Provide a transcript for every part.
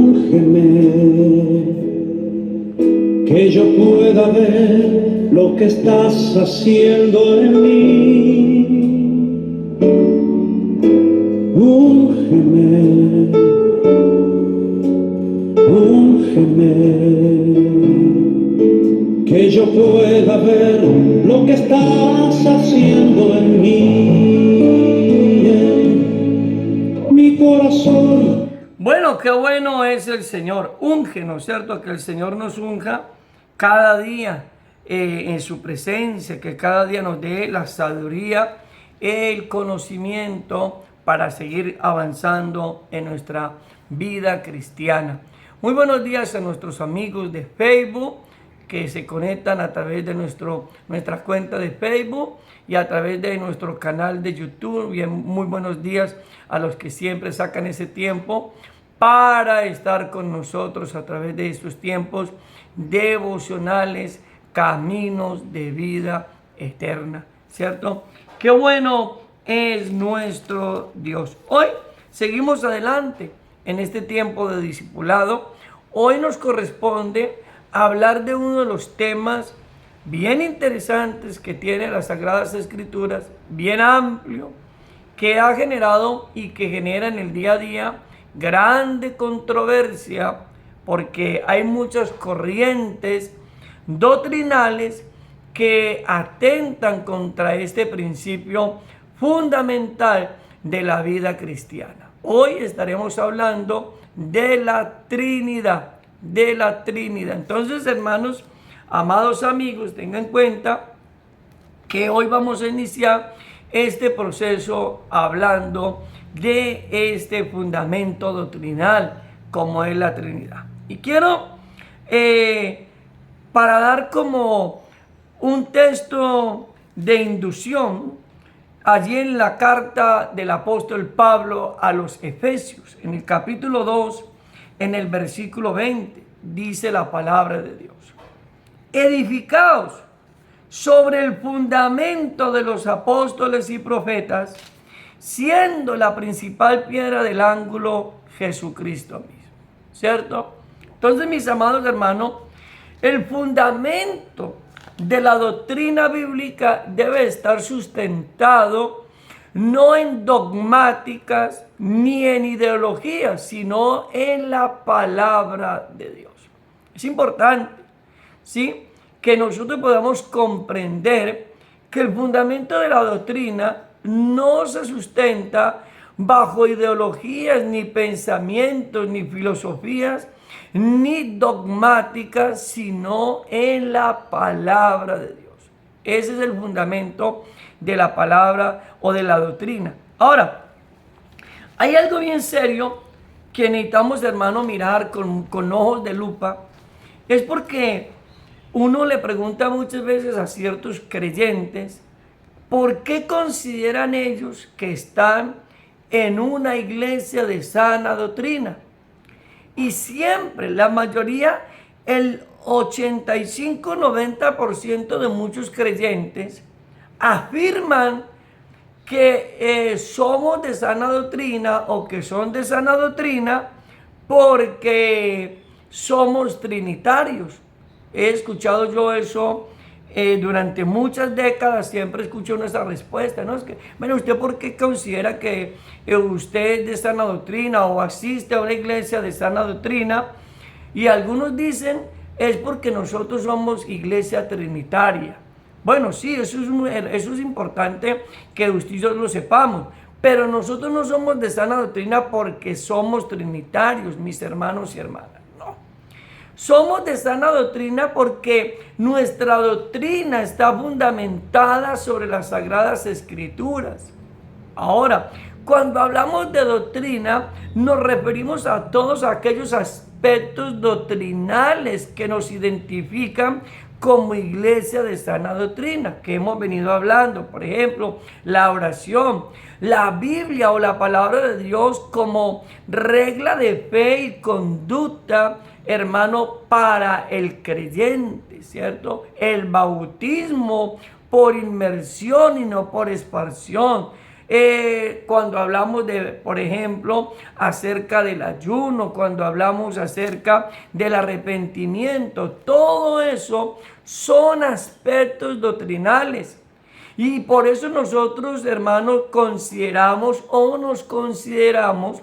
úngeme, que yo pueda ver lo que estás haciendo en mí. Úngeme, úngeme, que yo pueda ver lo que estás haciendo en mí, mi corazón. Bueno, qué bueno es el Señor. Úngenos, ¿cierto? Que el Señor nos unja cada día en su presencia, que cada día nos dé la sabiduría, el conocimiento para seguir avanzando en nuestra vida cristiana. Muy buenos días a nuestros amigos de Facebook que se conectan a través de nuestra cuenta de Facebook y a través de nuestro canal de YouTube. Bien, muy buenos días a los que siempre sacan ese tiempo para estar con nosotros a través de estos tiempos devocionales, caminos de vida eterna, ¿cierto? Qué bueno es nuestro Dios. Hoy seguimos adelante en este tiempo de discipulado. Hoy nos corresponde hablar de uno de los temas bien interesantes que tiene las Sagradas Escrituras, bien amplio, que ha generado y que genera en el día a día grande controversia, porque hay muchas corrientes doctrinales que atentan contra este principio fundamental de la vida cristiana. Hoy estaremos hablando de la Trinidad, Entonces, hermanos, amados amigos, tengan en cuenta que hoy vamos a iniciar este proceso hablando de este fundamento doctrinal como es la Trinidad. Y quiero, para dar como un texto de inducción, allí en la carta del apóstol Pablo a los Efesios, en el capítulo 2, en el versículo 20, dice la palabra de Dios: edificaos sobre el fundamento de los apóstoles y profetas, siendo la principal piedra del ángulo Jesucristo mismo, ¿cierto? Entonces, mis amados hermanos, el fundamento de la doctrina bíblica debe estar sustentado no en dogmáticas ni en ideologías, sino en la palabra de Dios. Es importante, ¿sí?, que nosotros podamos comprender que el fundamento de la doctrina no se sustenta bajo ideologías, ni pensamientos, ni filosofías, ni dogmáticas, sino en la palabra de Dios. Ese es el fundamento de la palabra o de la doctrina. Ahora, hay algo bien serio que necesitamos, hermano, mirar con ojos de lupa. Es porque uno le pregunta muchas veces a ciertos creyentes por qué consideran ellos que están en una iglesia de sana doctrina. Y siempre, la mayoría, el 85-90% de muchos creyentes afirman que somos de sana doctrina o que son de sana doctrina porque somos trinitarios. He escuchado yo eso durante muchas décadas, siempre escucho nuestra respuesta, ¿no? Es que, bueno, ¿usted por qué considera que usted es de sana doctrina o asiste a una iglesia de sana doctrina? Y algunos dicen, es porque nosotros somos iglesia trinitaria. Bueno, sí, eso es importante que usted y yo lo sepamos, pero nosotros no somos de sana doctrina porque somos trinitarios, mis hermanos y hermanas. Somos de sana doctrina porque nuestra doctrina está fundamentada sobre las Sagradas Escrituras. Ahora, cuando hablamos de doctrina, nos referimos a todos aquellos aspectos doctrinales que nos identifican como iglesia de sana doctrina, que hemos venido hablando. Por ejemplo, la oración, la Biblia o la palabra de Dios como regla de fe y conducta, hermano, para el creyente, ¿cierto? El bautismo por inmersión y no por expansión. cuando hablamos de, por ejemplo, acerca del ayuno, cuando hablamos acerca del arrepentimiento, todo eso son aspectos doctrinales. Y por eso nosotros, hermanos, consideramos o nos consideramos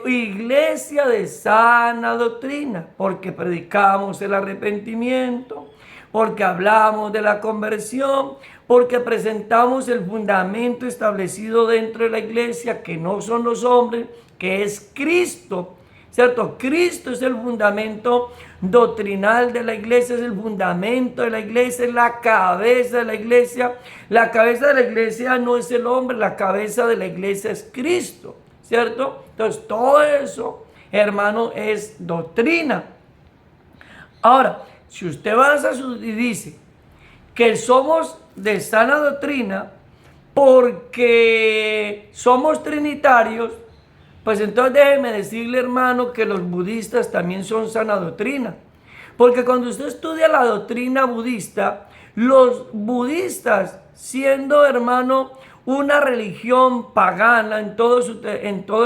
iglesia de sana doctrina, porque predicamos el arrepentimiento, porque hablamos de la conversión, porque presentamos el fundamento establecido dentro de la iglesia, que no son los hombres, que es Cristo, ¿cierto? Cristo es el fundamento doctrinal de la iglesia, es el fundamento de la iglesia, es la cabeza de la iglesia. La cabeza de la iglesia no es el hombre, la cabeza de la iglesia es Cristo, ¿cierto? Entonces todo eso, hermano, es doctrina. Ahora, si usted va y dice que somos de sana doctrina porque somos trinitarios, pues entonces déjeme decirle, hermano, que los budistas también son sana doctrina. Porque cuando usted estudia la doctrina budista, los budistas, siendo, hermano, una religión pagana en todos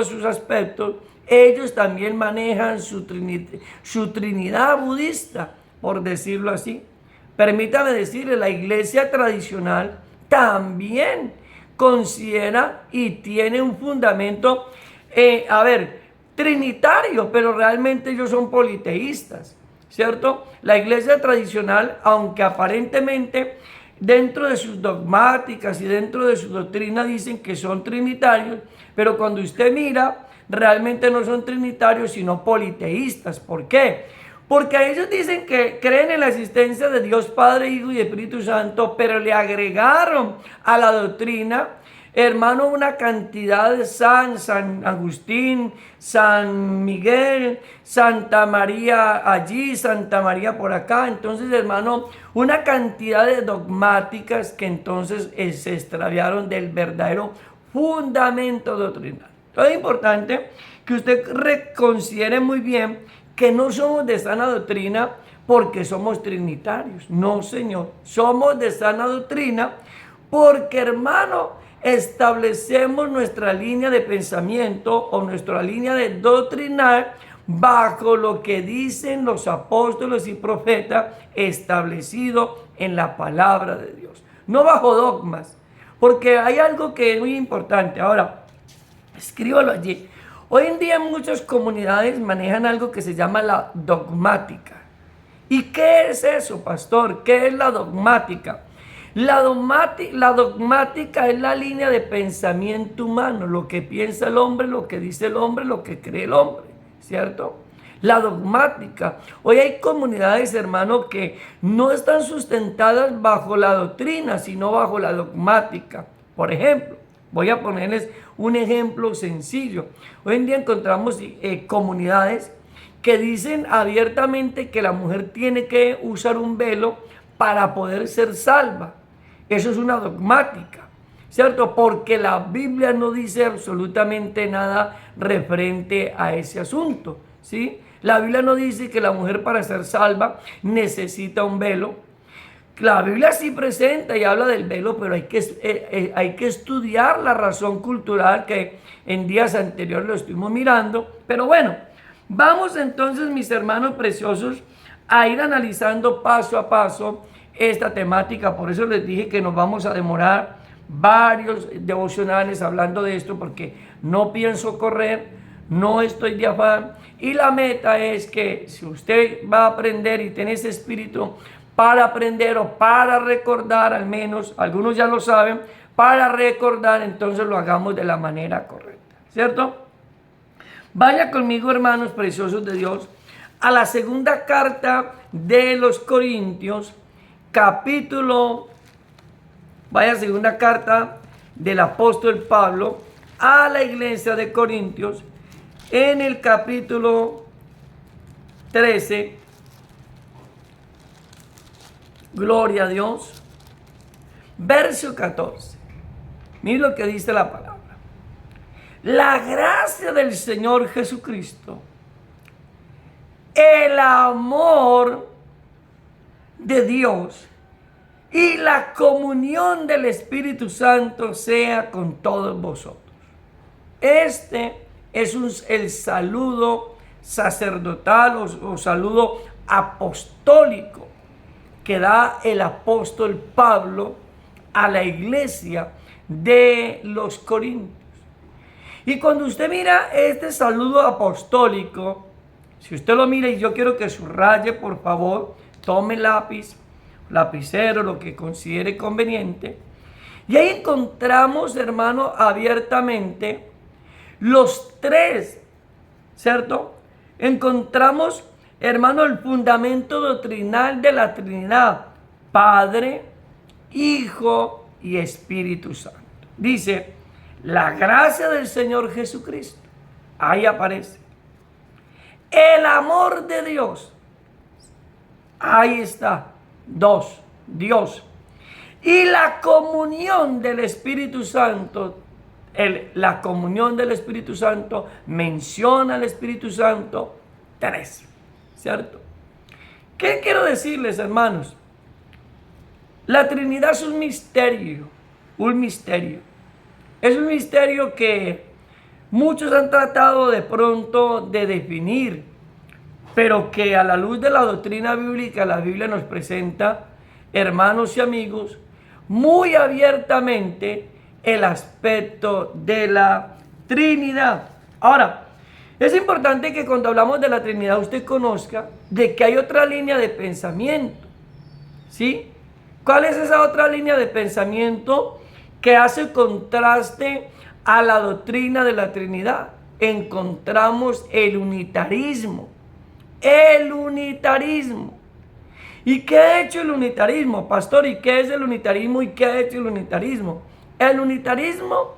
sus aspectos, ellos también manejan su trinidad budista, por decirlo así. Permítame decirle, la iglesia tradicional también considera y tiene un fundamento, trinitario, pero realmente ellos son politeístas, ¿cierto? La iglesia tradicional, aunque aparentemente dentro de sus dogmáticas y dentro de su doctrina dicen que son trinitarios, pero cuando usted mira, realmente no son trinitarios, sino politeístas. ¿Por qué? Porque ellos dicen que creen en la existencia de Dios Padre, Hijo y Espíritu Santo, pero le agregaron a la doctrina, hermano, una cantidad de San Agustín, San Miguel, Santa María allí, Santa María por acá. Entonces, hermano, una cantidad de dogmáticas que entonces se extraviaron del verdadero fundamento doctrinal. Entonces es importante que usted reconsidere muy bien que no somos de sana doctrina porque somos trinitarios. No, señor. Somos de sana doctrina porque, hermano, establecemos nuestra línea de pensamiento o nuestra línea de doctrinar bajo lo que dicen los apóstoles y profetas establecido en la palabra de Dios. No bajo dogmas, porque hay algo que es muy importante. Ahora, escríbalo allí. Hoy en día muchas comunidades manejan algo que se llama la dogmática. ¿Y qué es eso, pastor? ¿Qué es la dogmática? La dogmática es la línea de pensamiento humano, lo que piensa el hombre, lo que dice el hombre, lo que cree el hombre, ¿cierto? La dogmática. Hoy hay comunidades, hermanos, que no están sustentadas bajo la doctrina, sino bajo la dogmática. Por ejemplo, voy a ponerles un ejemplo sencillo. Hoy en día encontramos comunidades que dicen abiertamente que la mujer tiene que usar un velo para poder ser salva. Eso es una dogmática, ¿cierto? Porque la Biblia no dice absolutamente nada referente a ese asunto, ¿sí? La Biblia no dice que la mujer para ser salva necesita un velo. La Biblia sí presenta y habla del velo, pero hay que estudiar la razón cultural que en días anteriores lo estuvimos mirando. Pero bueno, vamos entonces, mis hermanos preciosos, a ir analizando paso a paso esta temática. Por eso les dije que nos vamos a demorar varios devocionales hablando de esto, porque no pienso correr, no estoy de afán, y la meta es que si usted va a aprender y tiene ese espíritu para aprender o para recordar, al menos, algunos ya lo saben, para recordar, entonces lo hagamos de la manera correcta, ¿cierto? Vaya conmigo, hermanos preciosos de Dios, a la segunda carta de los Corintios, vaya, segunda carta del apóstol Pablo a la iglesia de Corintios, en el capítulo 13, gloria a Dios, verso 14. Mira lo que dice la palabra. La gracia del Señor Jesucristo, el amor de Dios y la comunión del Espíritu Santo sea con todos vosotros. Este es el saludo sacerdotal o saludo apostólico que da el apóstol Pablo a la iglesia de los Corintios. Y cuando usted mira este saludo apostólico, si usted lo mira, y yo quiero que subraye, por favor, tome lápiz, lapicero, lo que considere conveniente. Y ahí encontramos, hermano, abiertamente los tres, ¿cierto? Encontramos, hermano, el fundamento doctrinal de la Trinidad: Padre, Hijo y Espíritu Santo. Dice, la gracia del Señor Jesucristo. Ahí aparece. El amor de Dios. Ahí está. Dos, Dios. Y la comunión del Espíritu Santo. La comunión del Espíritu Santo menciona al Espíritu Santo. Tres. ¿Cierto? ¿Qué quiero decirles, hermanos? La Trinidad es un misterio. Un misterio. Es un misterio que muchos han tratado de pronto de definir, pero que a la luz de la doctrina bíblica, la Biblia nos presenta, hermanos y amigos, muy abiertamente el aspecto de la Trinidad. Ahora, es importante que cuando hablamos de la Trinidad usted conozca de que hay otra línea de pensamiento, ¿sí? ¿Cuál es esa otra línea de pensamiento que hace contraste a la doctrina de la Trinidad? Encontramos el unitarismo. El unitarismo. ¿Y qué ha hecho el unitarismo, pastor? ¿Y qué es el unitarismo y qué ha hecho el unitarismo? El unitarismo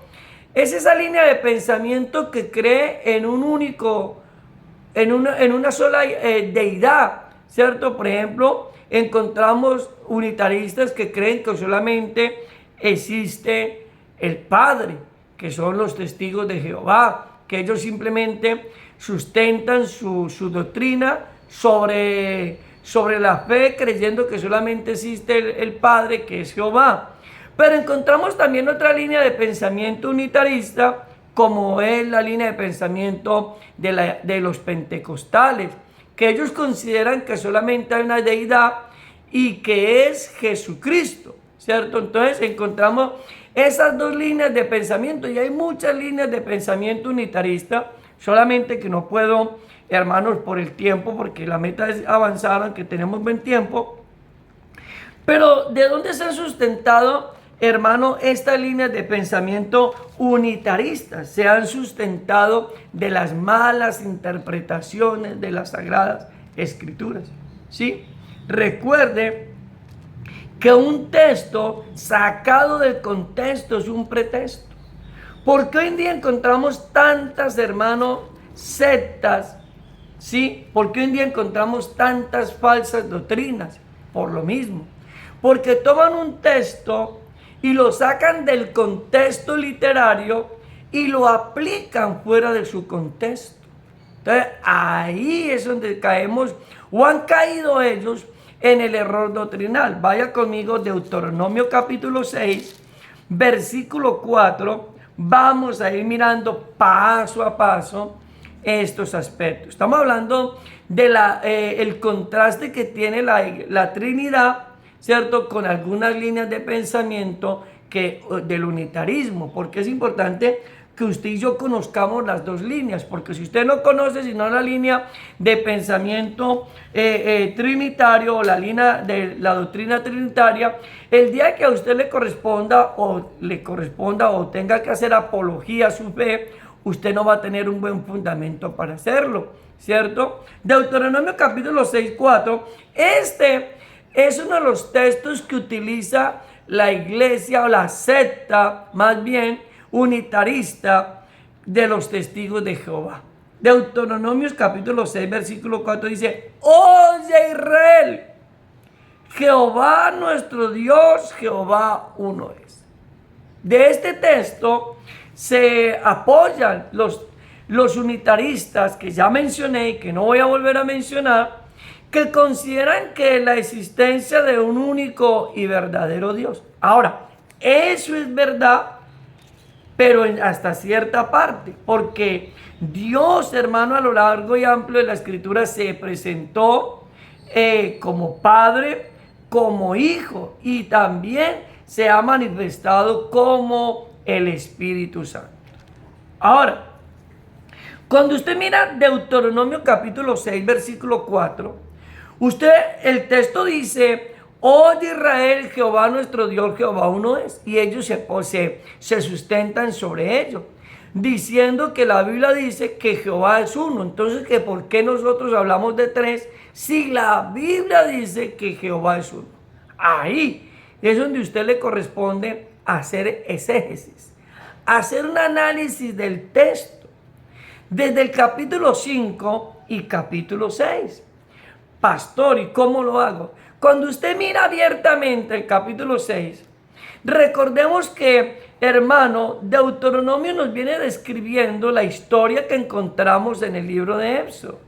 es esa línea de pensamiento que cree en un único, en una sola deidad, ¿cierto? Por ejemplo, encontramos unitaristas que creen que solamente existe el Padre, que son los testigos de Jehová, que ellos simplemente sustentan su doctrina sobre la fe, creyendo que solamente existe el Padre, que es Jehová. Pero encontramos también otra línea de pensamiento unitarista, como es la línea de pensamiento de los pentecostales, que ellos consideran que solamente hay una deidad y que es Jesucristo, ¿cierto? Entonces encontramos esas dos líneas de pensamiento, y hay muchas líneas de pensamiento unitarista, solamente que no puedo, hermanos, por el tiempo, porque la meta es avanzar, aunque tenemos buen tiempo. Pero ¿de dónde se han sustentado, hermano, estas líneas de pensamiento unitaristas? Se han sustentado de las malas interpretaciones de las Sagradas Escrituras, ¿sí? Recuerde que un texto sacado del contexto es un pretexto. ¿Por qué hoy en día encontramos tantas, hermanos, sectas? ¿Sí? ¿Por qué hoy en día encontramos tantas falsas doctrinas? Por lo mismo. Porque toman un texto y lo sacan del contexto literario y lo aplican fuera de su contexto. Entonces, ahí es donde caemos, o han caído ellos, en el error doctrinal. Vaya conmigo, Deuteronomio capítulo 6, versículo 4. Vamos a ir mirando paso a paso estos aspectos. Estamos hablando de el contraste que tiene la Trinidad, ¿cierto? Con algunas líneas de pensamiento del unitarismo, porque es importante que usted y yo conozcamos las dos líneas, porque si usted no conoce sino la línea de pensamiento trinitario, o la línea de la doctrina trinitaria, el día que a usted le corresponda o tenga que hacer apología a su fe, usted no va a tener un buen fundamento para hacerlo, ¿cierto? Deuteronomio capítulo 6, 4, este es uno de los textos que utiliza la iglesia, o la secta más bien unitarista, de los testigos de Jehová. Deuteronomio capítulo 6 versículo 4 dice: oye Israel, Jehová nuestro Dios, Jehová uno es. De este texto se apoyan los unitaristas que ya mencioné y que no voy a volver a mencionar, que consideran que la existencia de un único y verdadero Dios. Ahora, eso es verdad, pero hasta cierta parte, porque Dios, hermano, a lo largo y amplio de la Escritura se presentó como Padre, como Hijo, y también se ha manifestado como el Espíritu Santo. Ahora, cuando usted mira Deuteronomio capítulo 6, versículo 4, el texto dice: oye Israel, Jehová nuestro Dios, Jehová uno es. Y ellos se sustentan sobre ello, diciendo que la Biblia dice que Jehová es uno. Entonces, ¿que por qué nosotros hablamos de tres si la Biblia dice que Jehová es uno? Ahí es donde a usted le corresponde hacer exégesis, hacer un análisis del texto, desde el capítulo 5 y capítulo 6. Pastor, ¿y cómo lo hago? Cuando usted mira abiertamente el capítulo 6, recordemos que, hermano, Deuteronomio nos viene describiendo la historia que encontramos en el libro de Éxodo,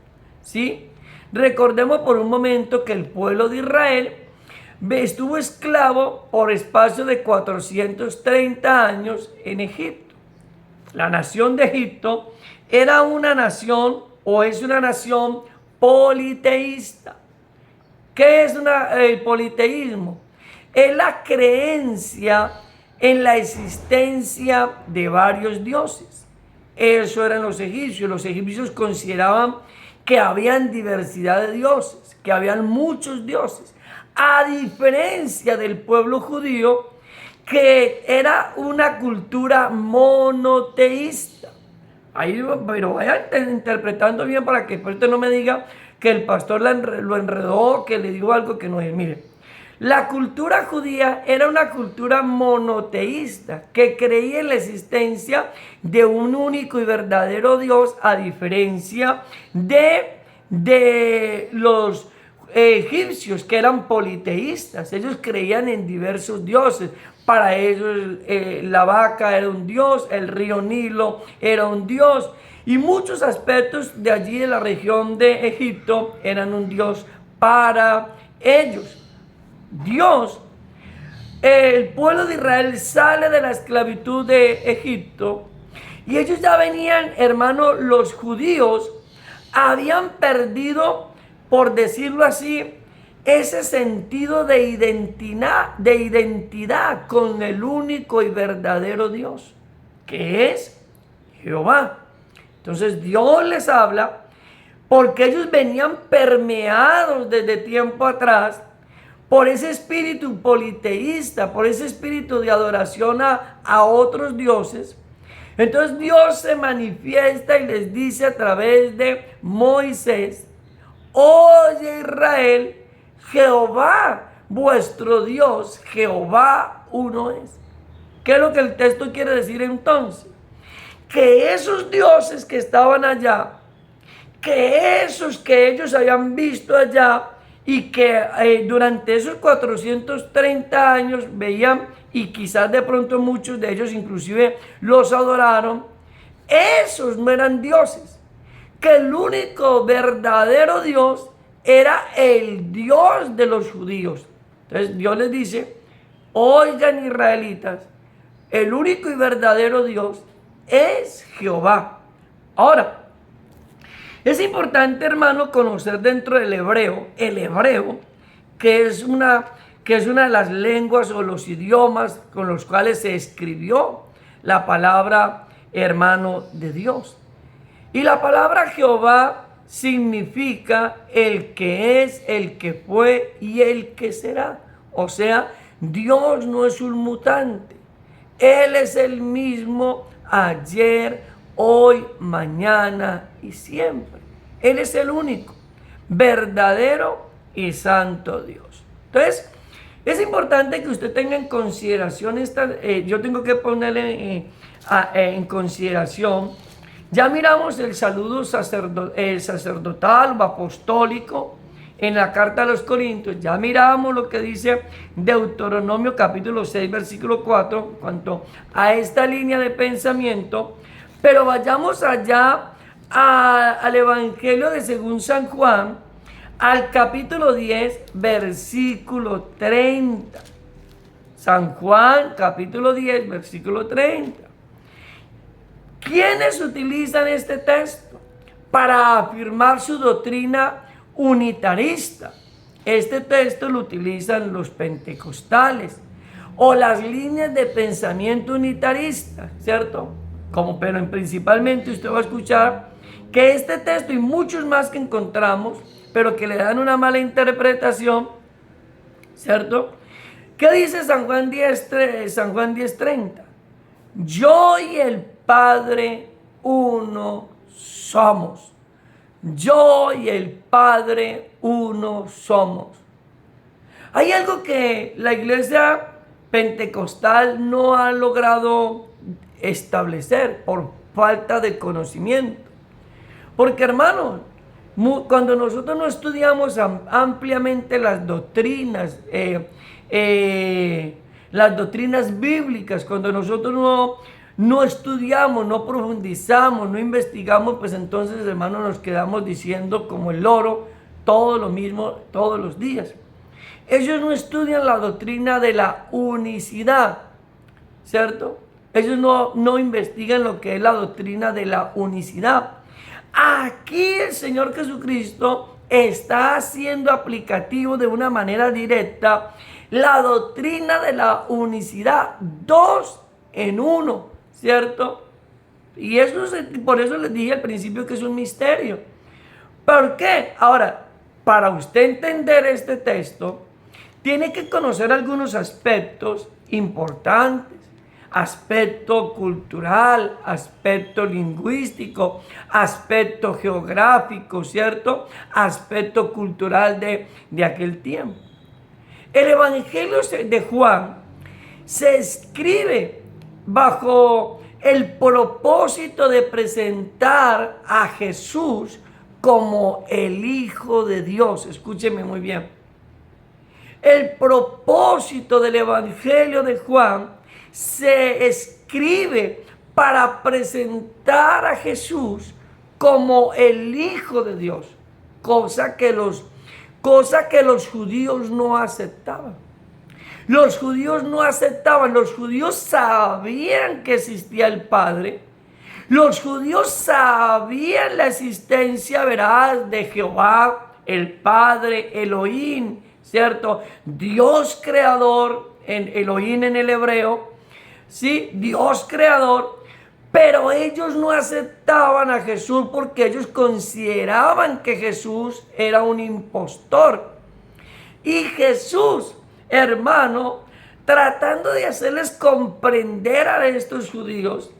¿sí? Recordemos por un momento que el pueblo de Israel estuvo esclavo por espacio de 430 años en Egipto. La nación de Egipto era una nación, o es una nación politeísta. ¿Qué es el politeísmo? Es la creencia en la existencia de varios dioses. Eso eran los egipcios. Los egipcios consideraban que habían diversidad de dioses, que habían muchos dioses, a diferencia del pueblo judío, que era una cultura monoteísta. Ahí, pero vaya interpretando bien para que después usted no me diga que el pastor lo enredó, que le digo algo que no es. Mire, la cultura judía era una cultura monoteísta que creía en la existencia de un único y verdadero Dios, a diferencia de los egipcios, que eran politeístas. Ellos creían en diversos dioses. Para ellos la vaca era un dios, el río Nilo era un dios, y muchos aspectos de allí de la región de Egipto eran un dios para ellos. El pueblo de Israel sale de la esclavitud de Egipto, y ellos ya venían, hermano, los judíos habían perdido, por decirlo así, ese sentido de identidad con el único y verdadero Dios, que es Jehová. Entonces Dios les habla, porque ellos venían permeados desde tiempo atrás por ese espíritu politeísta, por ese espíritu de adoración a otros dioses. Entonces Dios se manifiesta y les dice a través de Moisés: oye Israel, Jehová vuestro Dios, Jehová uno es. ¿Qué es lo que el texto quiere decir entonces? Que esos dioses que estaban allá, que esos que ellos habían visto allá, y que durante esos 430 años veían, y quizás de pronto muchos de ellos inclusive los adoraron, esos no eran dioses, que el único verdadero Dios era el Dios de los judíos. Entonces Dios les dice: oigan israelitas, el único y verdadero Dios es Jehová. Ahora, es importante, hermano, conocer dentro del hebreo, que es una de las lenguas o los idiomas con los cuales se escribió la palabra, hermano, de Dios. Y la palabra Jehová significa el que es, el que fue y el que será. O sea, Dios no es un mutante. Él es el mismo ayer, hoy, mañana y siempre. Él es el único, verdadero y santo Dios. Entonces, es importante que usted tenga en consideración yo tengo que ponerle en consideración. Ya miramos el saludo sacerdotal o apostólico en la carta a los Corintios. Ya miramos lo que dice Deuteronomio capítulo 6, versículo 4, en cuanto a esta línea de pensamiento. Pero vayamos allá al Evangelio de según San Juan, al capítulo 10, versículo 30. San Juan, capítulo 10, versículo 30. ¿Quiénes utilizan este texto para afirmar su doctrina unitarista? Este texto lo utilizan los pentecostales o las líneas de pensamiento unitarista, ¿cierto? Pero principalmente usted va a escuchar que este texto y muchos más que encontramos, pero que le dan una mala interpretación, ¿cierto? ¿Qué dice San Juan 10:30? Yo y el Padre uno somos. Yo y el Padre uno somos. Hay algo que la iglesia pentecostal no ha logrado establecer por falta de conocimiento. Porque, hermanos, cuando nosotros no estudiamos ampliamente las doctrinas bíblicas, cuando nosotros no estudiamos, no profundizamos, no investigamos, pues entonces, hermanos, nos quedamos diciendo como el loro todo lo mismo todos los días. Ellos no estudian la doctrina de la unicidad, ¿cierto? Ellos no investigan lo que es la doctrina de la unicidad. Aquí el Señor Jesucristo está haciendo aplicativo de una manera directa la doctrina de la unicidad, 2 en 1, ¿cierto? Y por eso les dije al principio que es un misterio. ¿Por qué? Ahora, para usted entender este texto, tiene que conocer algunos aspectos importantes. Aspecto cultural, aspecto lingüístico, aspecto geográfico, ¿cierto? Aspecto cultural de aquel tiempo. El Evangelio de Juan se escribe bajo el propósito de presentar a Jesús como el Hijo de Dios. Escúcheme muy bien. El propósito del Evangelio de Juan se escribe para presentar a Jesús como el Hijo de Dios, cosa que los judíos no aceptaban. Los judíos no aceptaban, los judíos sabían que existía el Padre, los judíos sabían la existencia veraz de Jehová, el Padre, Elohim, ¿cierto? Dios creador, en Elohim en el hebreo, ¿sí? Dios creador, pero ellos no aceptaban a Jesús porque ellos consideraban que Jesús era un impostor. Y Jesús, hermano, tratando de hacerles comprender a estos judíos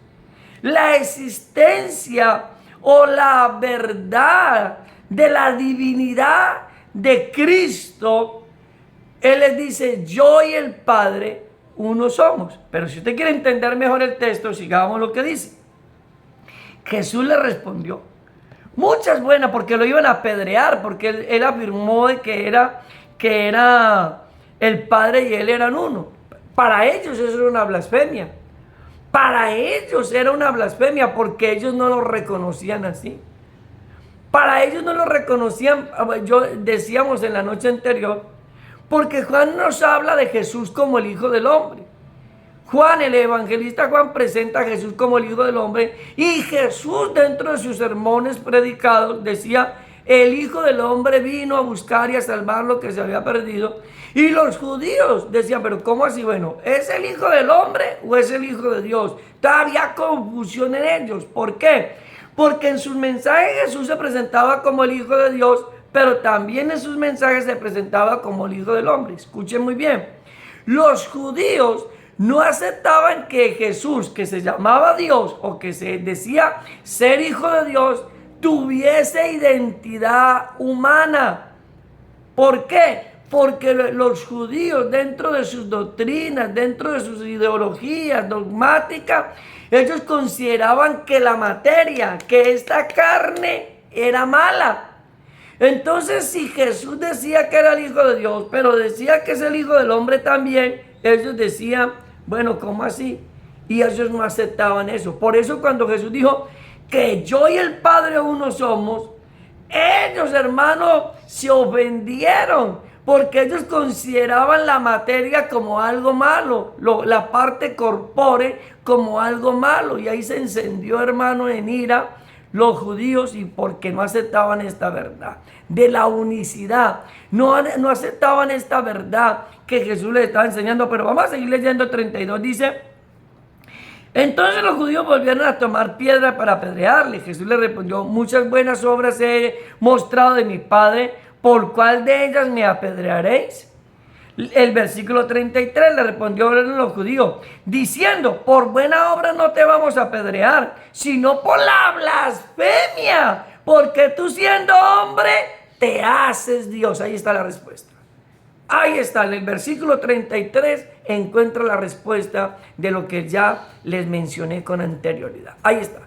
la existencia o la verdad de la divinidad de Cristo, Él les dice, yo y el Padre uno somos. Pero si usted quiere entender mejor el texto, sigamos lo que dice. Jesús le respondió, muchas buenas, porque lo iban a apedrear, porque él afirmó de que era el Padre y Él eran uno. Para ellos eso era una blasfemia. Para ellos era una blasfemia porque ellos no lo reconocían así. Para ellos no lo reconocían, decíamos en la noche anterior, porque Juan nos habla de Jesús como el Hijo del Hombre. Juan, el evangelista Juan, presenta a Jesús como el Hijo del Hombre, y Jesús dentro de sus sermones predicados decía, el Hijo del Hombre vino a buscar y a salvar lo que se había perdido. Y los judíos decían, pero ¿cómo así? Bueno, ¿es el Hijo del Hombre o es el Hijo de Dios? Todavía confusión en ellos. ¿Por qué? Porque en sus mensajes Jesús se presentaba como el Hijo de Dios, pero también en sus mensajes se presentaba como el Hijo del Hombre. Escuchen muy bien. Los judíos no aceptaban que Jesús, que se llamaba Dios o que se decía ser Hijo de Dios, tuviese identidad humana. ¿Por qué? Porque los judíos, dentro de sus doctrinas, dentro de sus ideologías dogmáticas, ellos consideraban que la materia, que esta carne era mala. Entonces, si Jesús decía que era el Hijo de Dios, pero decía que es el Hijo del Hombre también, ellos decían, bueno, ¿cómo así? Y ellos no aceptaban eso. Por eso cuando Jesús dijo que yo y el Padre uno somos, Ellos, hermano, se ofendieron porque ellos consideraban la materia como algo malo, la parte corpórea como algo malo. Y ahí se encendió, hermano, en ira los judíos, y porque no aceptaban esta verdad de la unicidad, no aceptaban esta verdad que Jesús les estaba enseñando. Pero vamos a seguir leyendo 32, dice: entonces los judíos volvieron a tomar piedra para apedrearle. Jesús le respondió: muchas buenas obras he mostrado de mi Padre, ¿por cuál de ellas me apedrearéis? El versículo 33 le respondió los judíos, diciendo: por buena obra no te vamos a apedrear, sino por la blasfemia, porque tú, siendo hombre, te haces Dios. Ahí está la respuesta. Ahí está, en el versículo 33 encuentra la respuesta de lo que ya les mencioné con anterioridad. Ahí está.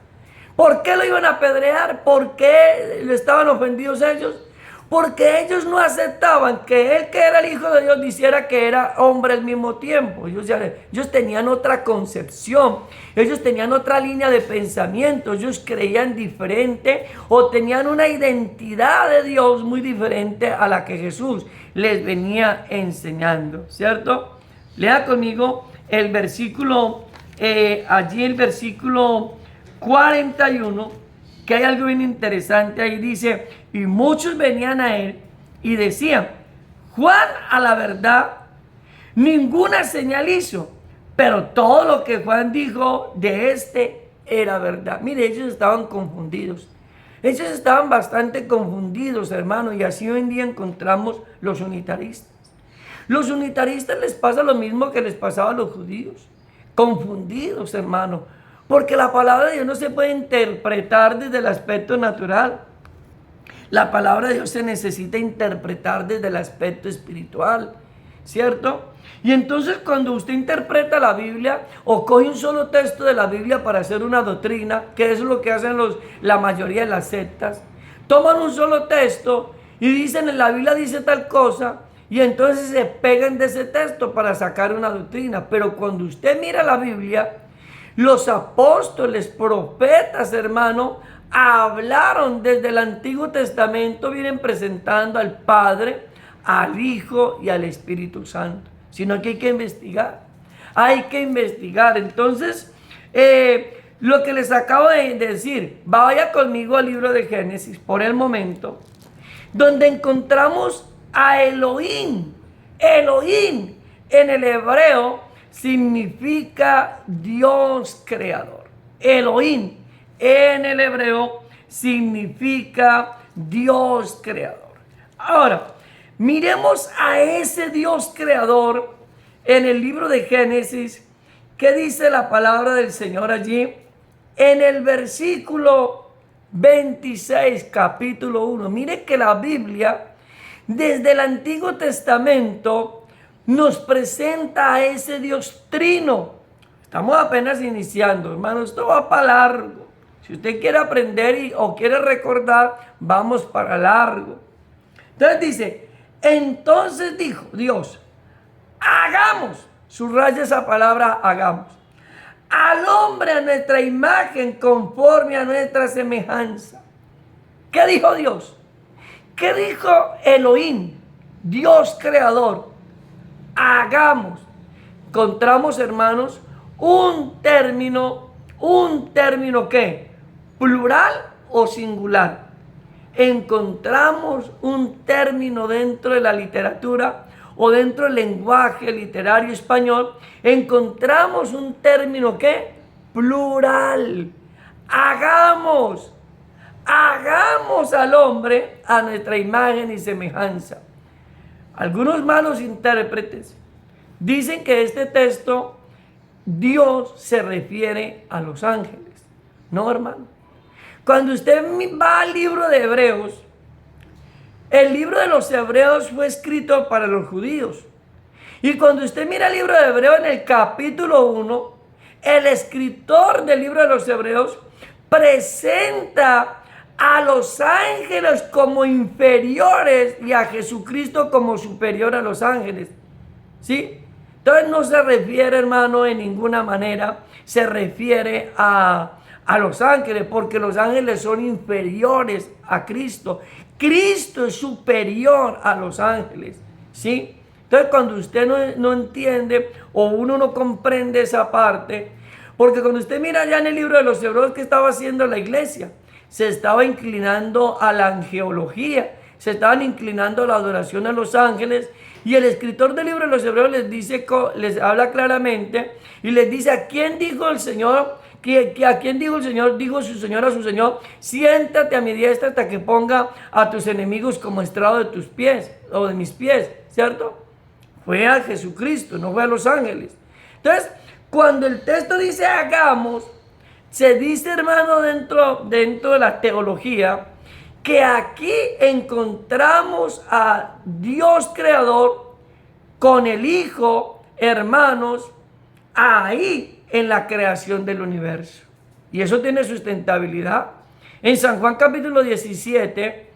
¿Por qué lo iban a apedrear? ¿Por qué estaban ofendidos ellos? Porque ellos no aceptaban que él, que era el Hijo de Dios, dijera que era hombre al mismo tiempo. Ellos tenían otra concepción, ellos tenían otra línea de pensamiento, ellos creían diferente o tenían una identidad de Dios muy diferente a la que Jesús les venía enseñando, ¿cierto? Lea conmigo el versículo, allí el versículo 41, que hay algo bien interesante ahí. Dice: y muchos venían a él y decían: Juan, a la verdad, ninguna señal hizo, pero todo lo que Juan dijo de este era verdad. Mire, ellos estaban confundidos. Ellos estaban bastante confundidos, hermano, y así hoy en día encontramos los unitaristas. Los unitaristas les pasa lo mismo que les pasaba a los judíos, confundidos, hermano, porque la palabra de Dios no se puede interpretar desde el aspecto natural. La palabra de Dios se necesita interpretar desde el aspecto espiritual, ¿cierto? Y entonces, cuando usted interpreta la Biblia o coge un solo texto de la Biblia para hacer una doctrina, que es lo que hacen la mayoría de las sectas, toman un solo texto y dicen: en la Biblia dice tal cosa, y entonces se pegan de ese texto para sacar una doctrina. Pero cuando usted mira la Biblia, los apóstoles, profetas, hermano, hablaron desde el Antiguo Testamento, vienen presentando al Padre, al Hijo y al Espíritu Santo. Sino que hay que investigar. Hay que investigar. Entonces, lo que les acabo de decir, vaya conmigo al libro de Génesis por el momento, donde encontramos a Elohim. Elohim en el hebreo significa Dios creador. Elohim en el hebreo significa Dios creador. Ahora, miremos a ese Dios creador en el libro de Génesis. ¿Qué dice la palabra del Señor allí? En el versículo 26, capítulo 1. Mire que la Biblia, desde el Antiguo Testamento, nos presenta a ese Dios trino. Estamos apenas iniciando, hermano, esto va para largo. Si usted quiere aprender o quiere recordar, vamos para largo. Entonces dice: entonces dijo Dios, hagamos, subraya esa palabra, hagamos, al hombre a nuestra imagen, conforme a nuestra semejanza. ¿Qué dijo Dios? ¿Qué dijo Elohim, Dios creador? Hagamos. Encontramos, hermanos, un término ¿qué? ¿Plural o singular? Encontramos un término dentro de la literatura o dentro del lenguaje literario español. Encontramos un término ¿qué? Plural. Hagamos al hombre a nuestra imagen y semejanza. Algunos malos intérpretes dicen que este texto Dios se refiere a los ángeles. No, hermano. Cuando usted va al libro de Hebreos, el libro de los Hebreos fue escrito para los judíos. Y cuando usted mira el libro de Hebreos en el capítulo 1, el escritor del libro de los Hebreos presenta a los ángeles como inferiores y a Jesucristo como superior a los ángeles. ¿Sí? Entonces no se refiere, hermano, en ninguna manera, se refiere a a los ángeles, porque los ángeles son inferiores a Cristo. Cristo es superior a los ángeles, ¿sí? Entonces, cuando usted no entiende o uno no comprende esa parte, porque cuando usted mira ya en el libro de los Hebreos, ¿qué estaba haciendo la iglesia? Se estaba inclinando a la angeología, se estaban inclinando a la adoración a los ángeles, y el escritor del libro de los Hebreos les habla claramente y les dice: ¿a quién dijo el Señor? ¿A quién dijo el Señor? Dijo su Señor a su Señor: siéntate a mi diestra hasta que ponga a tus enemigos como estrado de tus pies o de mis pies, ¿cierto? Fue a Jesucristo, no fue a los ángeles. Entonces, cuando el texto dice hagamos, se dice, hermano, dentro de la teología, que aquí encontramos a Dios creador con el Hijo, hermanos, ahí en la creación del universo. Y eso tiene sustentabilidad. En San Juan capítulo 17,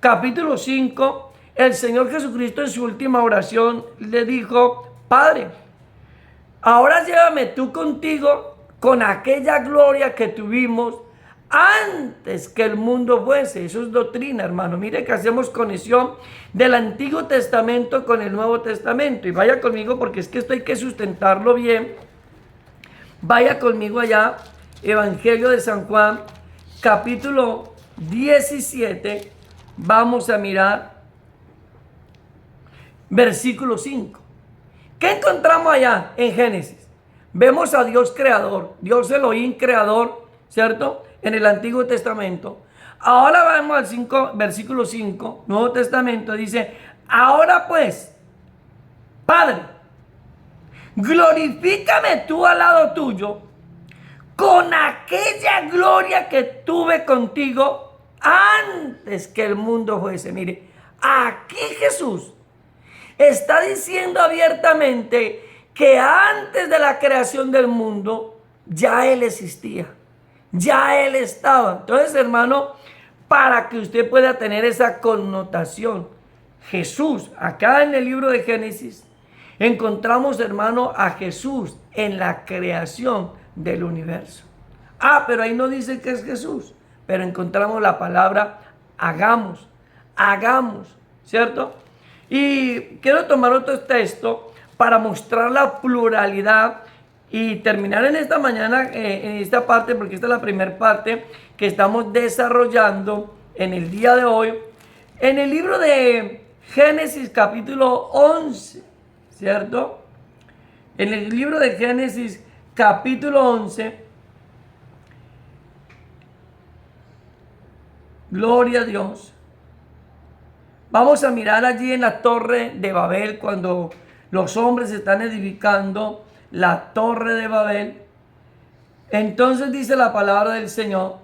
capítulo 5, el Señor Jesucristo en su última oración le dijo: Padre, ahora llévame tú contigo con aquella gloria que tuvimos antes que el mundo fuese. Eso es doctrina, hermano. Mire que hacemos conexión del Antiguo Testamento con el Nuevo Testamento. Y vaya conmigo, porque es que esto hay que sustentarlo bien. Vaya conmigo allá, Evangelio de San Juan, capítulo 17. Vamos a mirar versículo 5. ¿Qué encontramos allá en Génesis? Vemos a Dios creador, Dios Elohim creador, ¿cierto? En el Antiguo Testamento. Ahora vamos al 5, versículo 5, Nuevo Testamento, dice: ahora pues, Padre, glorifícame tú al lado tuyo con aquella gloria que tuve contigo antes que el mundo fuese. Mire, aquí Jesús está diciendo abiertamente que antes de la creación del mundo ya Él existía, ya Él estaba. Entonces, hermano, para que usted pueda tener esa connotación, Jesús, acá en el libro de Génesis, encontramos, hermano, a Jesús en la creación del universo. Pero ahí no dice que es Jesús, pero encontramos la palabra hagamos, ¿cierto? Y quiero tomar otro texto para mostrar la pluralidad y terminar en esta mañana, en esta parte, porque esta es la primera parte que estamos desarrollando en el día de hoy, en el libro de Génesis capítulo 11, ¿cierto? En el libro de Génesis capítulo 11, gloria a Dios. Vamos a mirar allí en la torre de Babel, cuando los hombres están edificando la torre de Babel. Entonces dice la palabra del Señor: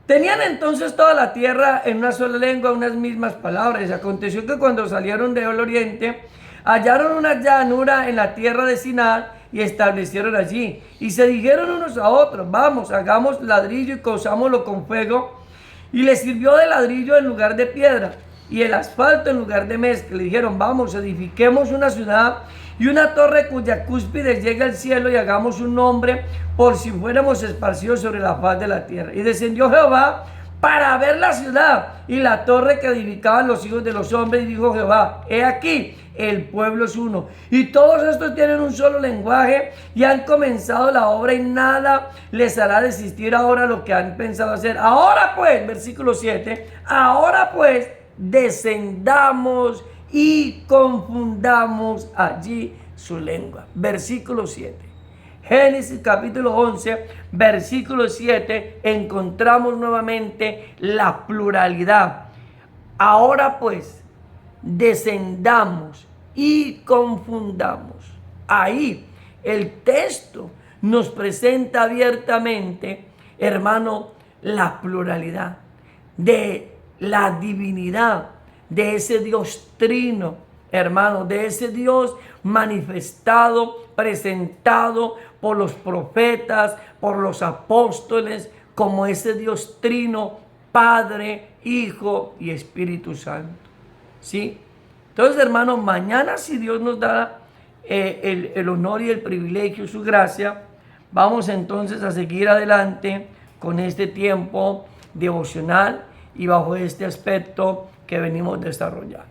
tenían entonces toda la tierra en una sola lengua, unas mismas palabras. Y aconteció que cuando salieron del oriente, hallaron una llanura en la tierra de Sinar y establecieron allí. Y se dijeron unos a otros: vamos, hagamos ladrillo y cozámoslo con fuego. Y les sirvió de ladrillo en lugar de piedra y el asfalto en lugar de mezcla. Le dijeron: vamos, edifiquemos una ciudad y una torre cuya cúspide llegue al cielo, y hagamos un nombre por si fuéramos esparcidos sobre la faz de la tierra. Y descendió Jehová para ver la ciudad y la torre que edificaban los hijos de los hombres, y dijo Jehová: he aquí, el pueblo es uno, y todos estos tienen un solo lenguaje, y han comenzado la obra, y nada les hará desistir ahora lo que han pensado hacer. Ahora pues, versículo 7, ahora pues descendamos y confundamos allí su lengua. Versículo 7. Génesis capítulo 11, versículo 7, encontramos nuevamente la pluralidad. Ahora pues, descendamos y confundamos. Ahí el texto nos presenta abiertamente, hermano, la pluralidad de la divinidad, de ese Dios trino, hermano, de ese Dios manifestado, presentado por los profetas, por los apóstoles, como ese Dios trino, Padre, Hijo y Espíritu Santo. ¿Sí? Entonces, hermano, mañana, si Dios nos da el honor y el privilegio, su gracia, Vamos entonces a seguir adelante con este tiempo devocional y bajo este aspecto que venimos desarrollando.